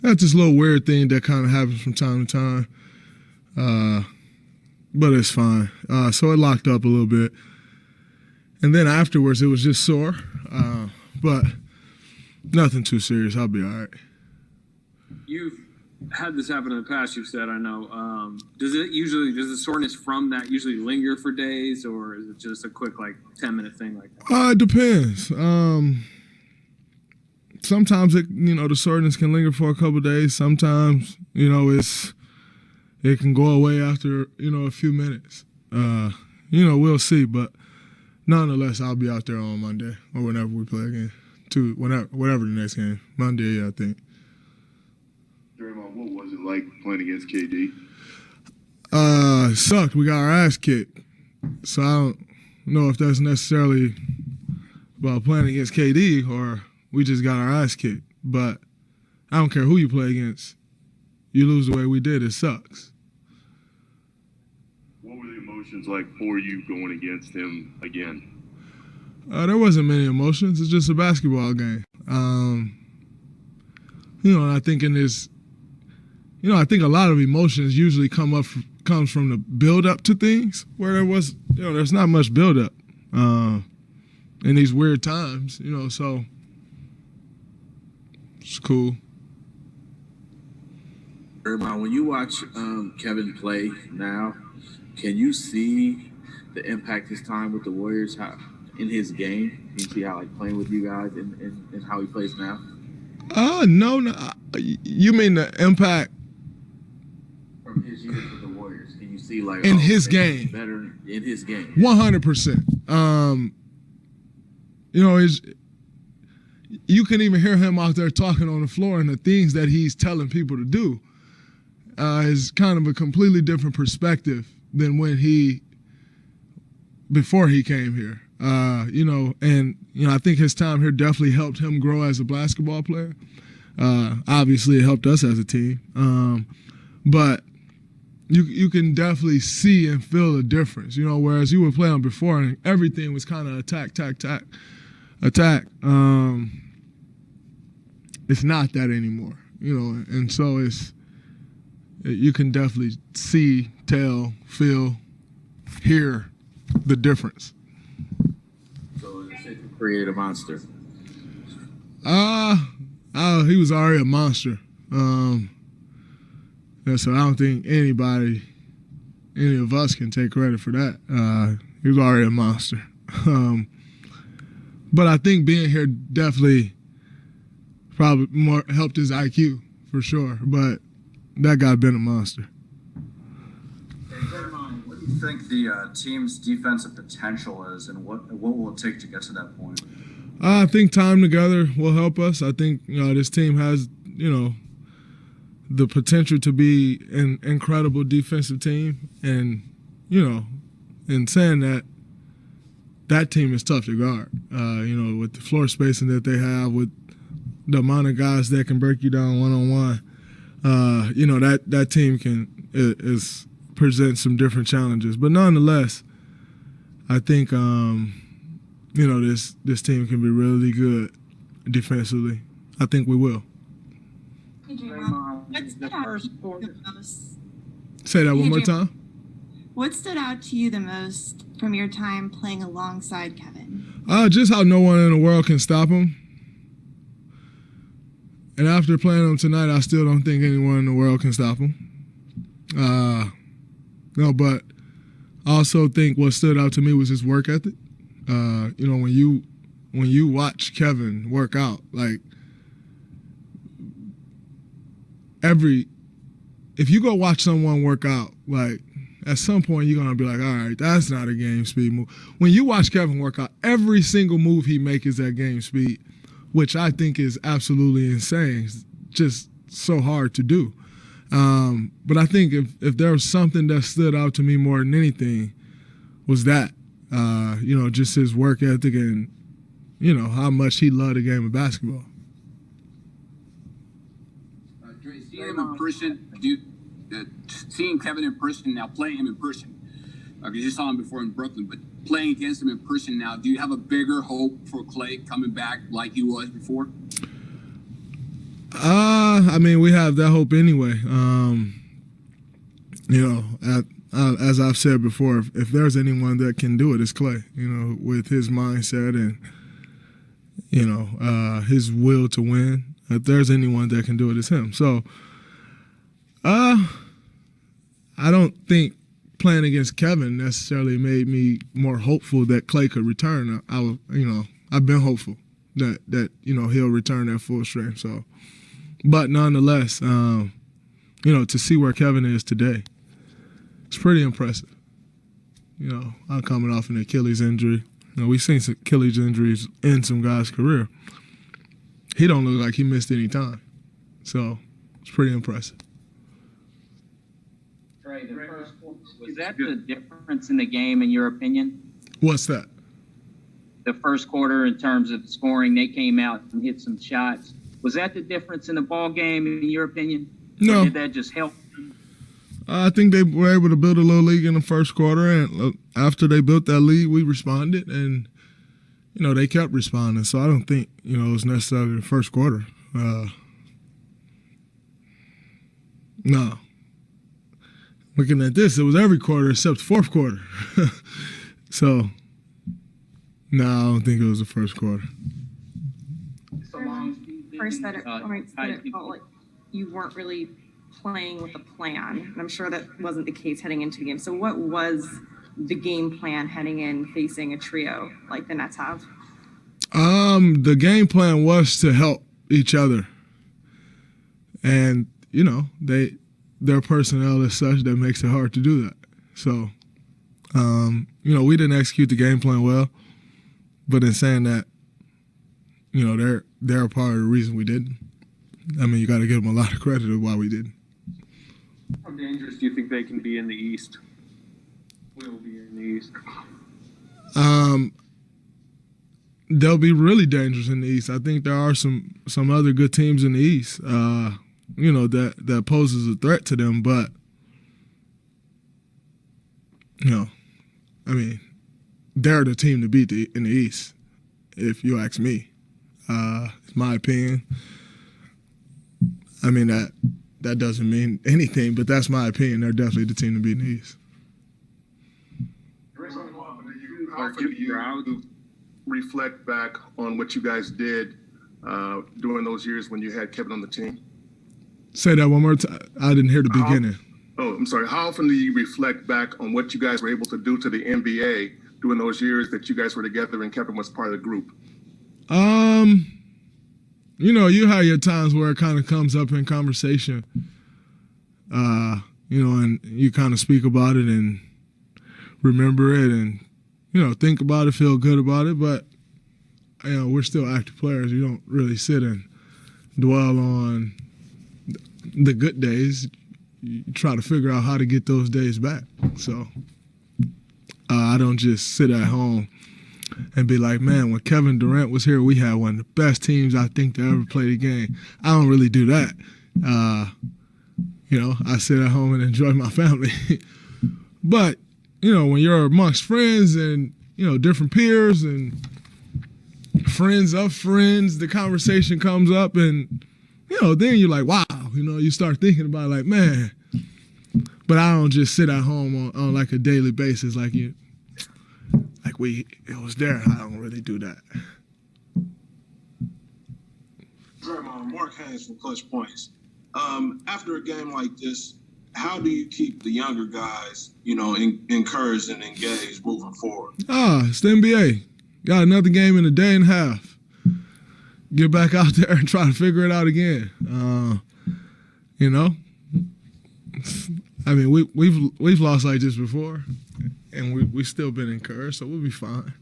That's this little weird thing that kind of happens from time to time. But it's fine. So it locked up a little bit. And then afterwards, it was just sore. But nothing too serious. I'll be all right. You've had this happen in the past, you've said, I know. Does the soreness from that usually linger for days, or is it just a quick, 10-minute thing like that? It depends. Sometimes the soreness can linger for a couple of days. Sometimes, it can go away after, a few minutes. We'll see. But nonetheless, I'll be out there on Monday or whenever we play again. Whatever the next game. Monday, I think. Draymond, what was it like playing against KD? It sucked. We got our ass kicked. So I don't know if that's necessarily about playing against KD or we just got our ass kicked. But I don't care who you play against. You lose the way we did, it sucks. What were the emotions like for you going against him again? There wasn't many emotions. It's just a basketball game. And I think in this, I think a lot of emotions usually comes from the build up to things where there's not much build up in these weird times, so it's cool. Draymond, when you watch Kevin play now, can you see the impact his time with the Warriors in his game? Can you see how playing with you guys and how he plays now? No. You mean the impact from his years with the Warriors? Can you see in his game? Better in his game. 100%. You can even hear him out there talking on the floor and the things that he's telling people to do is kind of a completely different perspective than before he came here. I think his time here definitely helped him grow as a basketball player. Obviously, it helped us as a team. But you can definitely see and feel the difference, whereas you were playing before and everything was kind of attack. It's not that anymore, and so you can definitely see, tell, feel, hear the difference. So it's safe to create a monster. He was already a monster. So I don't think any of us can take credit for that. He was already a monster. But I think being here definitely probably more helped his IQ for sure. But that guy been a monster. Hey, Draymond, what do you think the team's defensive potential is, and what will it take to get to that point? I think time together will help us. I think this team has the potential to be an incredible defensive team, and in saying that team is tough to guard. With the floor spacing that they have, with the amount of guys that can break you down one-on-one, that team is present some different challenges. But nonetheless, I think this team can be really good defensively. I think we will. Hey, Draymond, what stood out to you the most? Say that one more time. What stood out to you the most from your time playing alongside Kevin? Just how no one in the world can stop him. And after playing him tonight, I still don't think anyone in the world can stop him. But I also think what stood out to me was his work ethic. When you watch Kevin work out, if you go watch someone work out, at some point you're gonna be like, all right, that's not a game speed move. When you watch Kevin work out, every single move he makes is at game speed, which I think is absolutely insane. It's just so hard to do. But I think if there was something that stood out to me more than anything, was that. Just his work ethic and, how much he loved the game of basketball. Seeing him in person, seeing Kevin in person now, playing him in person. You just saw him before in Brooklyn, but playing against him in person now, do you have a bigger hope for Klay coming back like he was before? I I mean, we have that hope anyway. You know, as I've said before, if there's anyone that can do it, it's Clay. You know, with his mindset and, you know, his will to win. If there's anyone that can do it, it's him. So, I don't think playing against Kevin necessarily made me more hopeful that Clay could return. I've been hopeful that you know, he'll return at full strength. So, but nonetheless, you know, to see where Kevin is today, it's pretty impressive. You know, I'm coming off an Achilles injury. You know, we've seen some Achilles injuries in some guys' career. He don't look like he missed any time. So it's pretty impressive. Is that the difference in the game, in your opinion? What's that? The first quarter in terms of scoring, they came out and hit some shots. Was that the difference in the ball game, in your opinion? No. Or did that just help? I think they were able to build a little lead in the first quarter, and after they built that lead, we responded, and you know, they kept responding. So I don't think, you know, it was necessarily the first quarter. No. Looking at this, it was every quarter except the fourth quarter. So, no, I don't think it was the first quarter. First, that it felt like you weren't really playing with a plan. And I'm sure that wasn't the case heading into the game. So what was the game plan heading in facing a trio like the Nets have? The game plan was to help each other. And, you know, their personnel is such that makes it hard to do that. So, you know, we didn't execute the game plan well. But in saying that, you know, they're a part of the reason we didn't. I mean, you got to give them a lot of credit of why we didn't. How dangerous do you think they can be in the East? Will be in the East. They'll be really dangerous in the East. I think there are some other good teams in the East, you know, that poses a threat to them. But, you know, I mean, they're the team to beat in the East, if you ask me. It's my opinion. I mean, that doesn't mean anything, but that's my opinion. They're definitely the team to beat in the East. How often do you reflect back on what you guys did during those years when you had Kevin on the team? Say that one more time. I didn't hear the beginning. Oh, I'm sorry. How often do you reflect back on what you guys were able to do to the NBA during those years that you guys were together and Kevin was part of the group? You know, you have your times where it kind of comes up in conversation, you know, and you kind of speak about it and remember it and, you know, think about it, feel good about it. But, you know, we're still active players. You don't really sit and dwell on the good days. You try to figure out how to get those days back. So I don't just sit at home and be like, man, when Kevin Durant was here, we had one of the best teams I think to ever play the game. I don't really do that. You know, I sit at home and enjoy my family. But, you know, when you're amongst friends and, you know, different peers and friends of friends, the conversation comes up and, you know, then you're like, wow, you know, you start thinking about it like, man. But I don't just sit at home on like a daily basis like you. Like it was there. I don't really do that. Draymond, Mark Haynes from Clutch Points. After a game like this, how do you keep the younger guys, you know, encouraged and engaged moving forward? It's the NBA. Got another game in a day and a half. Get back out there and try to figure it out again. You know, I mean, we've lost like this before, and we still been encouraged, so we'll be fine.